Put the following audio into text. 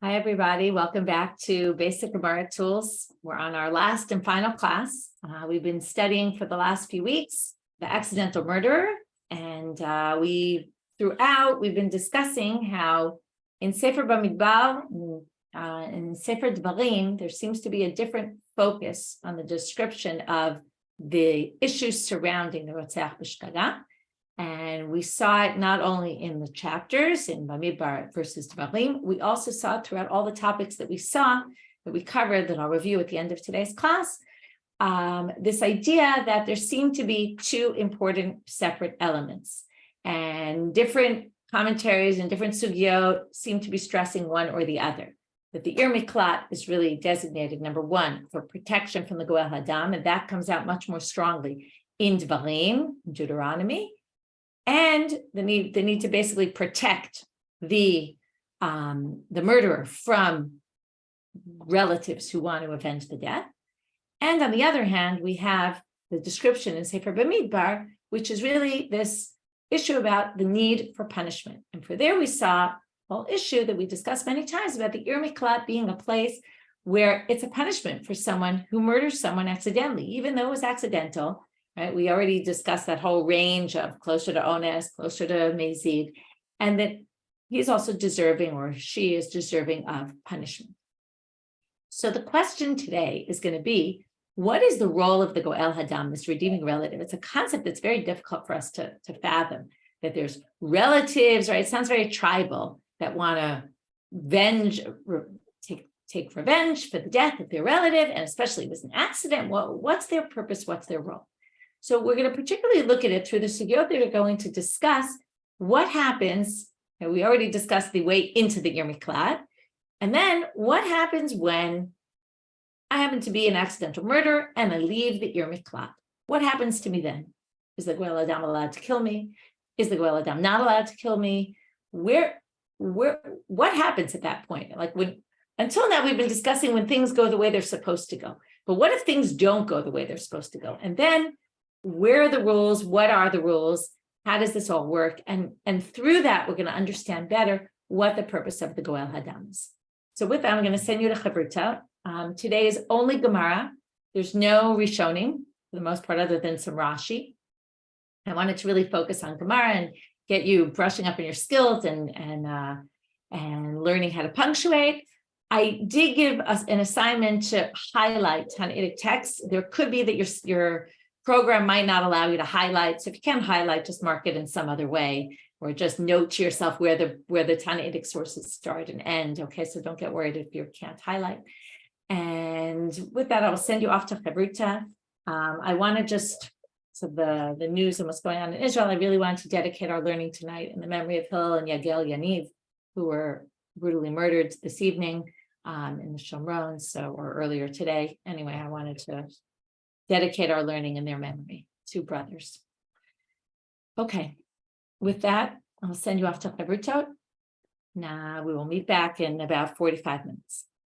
Hi, everybody. Welcome back to Basic Gemara Tools. We're on our last and final class. We've been studying for the last few weeks the accidental murderer, and we've been discussing how in Sefer Bamidbar, in Sefer Dvarim, there seems to be a different focus on the description of the issues surrounding the Rotzeach B'Shgaga. And we saw it not only in the chapters in Bamidbar versus Dvarim, we also saw it throughout all the topics that we covered, that I'll review at the end of today's class. This idea that there seem to be two important separate elements, and different commentaries and different sugiyot seem to be stressing one or the other. That the Ir Miklat is really designated, number one, for protection from the Goel Hadam, and that comes out much more strongly in Dvarim, Deuteronomy. And the need to basically protect the murderer from relatives who want to avenge the death. And on the other hand, we have the description in Sefer Bamidbar, which is really this issue about the need for punishment. And for there we saw a whole issue that we discussed many times about the Ir Miklat being a place where it's a punishment for someone who murders someone accidentally, even though it was accidental. Right, we already discussed that whole range of closer to Ones, closer to Mezid, and that he's also deserving, or she is deserving, of punishment. So the question today is going to be, what is the role of the Goel Hadam, this redeeming relative? It's a concept that's very difficult for us to fathom, that there's relatives, right? It sounds very tribal, that want to take revenge for the death of their relative, and especially if it was an accident. Well, what's their purpose? What's their role? So we're going to particularly look at it through the sugiyot that we're going to discuss what happens, and we already discussed the way into the Ir Miklat, and then what happens when I happen to be an accidental murderer and I leave the Ir Miklat. What happens to me then? Is the Goel Hadam allowed to kill me? Is the Goel Hadam not allowed to kill me? What happens at that point? Until now, we've been discussing when things go the way they're supposed to go. But what if things don't go the way they're supposed to go? And then where are the rules? What are the rules? How does this all work? And through that, we're going to understand better what the purpose of the Goel Hadam is. So with that, I'm going to send you to Chavruta. Today is only Gemara. There's no Rishonim, for the most part, other than some Rashi. I wanted to really focus on Gemara and get you brushing up on your skills and learning how to punctuate. I did give us an assignment to highlight Tanaitic texts. There could be that your program might not allow you to highlight. So if you can't highlight, just mark it in some other way, or just note to yourself where the Tanaitic sources start and end. Okay, so don't get worried if you can't highlight. And with that, I will send you off to Chavruta. I want to the news and what's going on in Israel, I really wanted to dedicate our learning tonight in the memory of Hillel and Yagel Yaniv, who were brutally murdered this evening in the Shomron, or earlier today. Anyway, I wanted to dedicate our learning in their memory, two brothers. Okay, with that, I'll send you off to Chavrutot. Now we will meet back in about 45 minutes.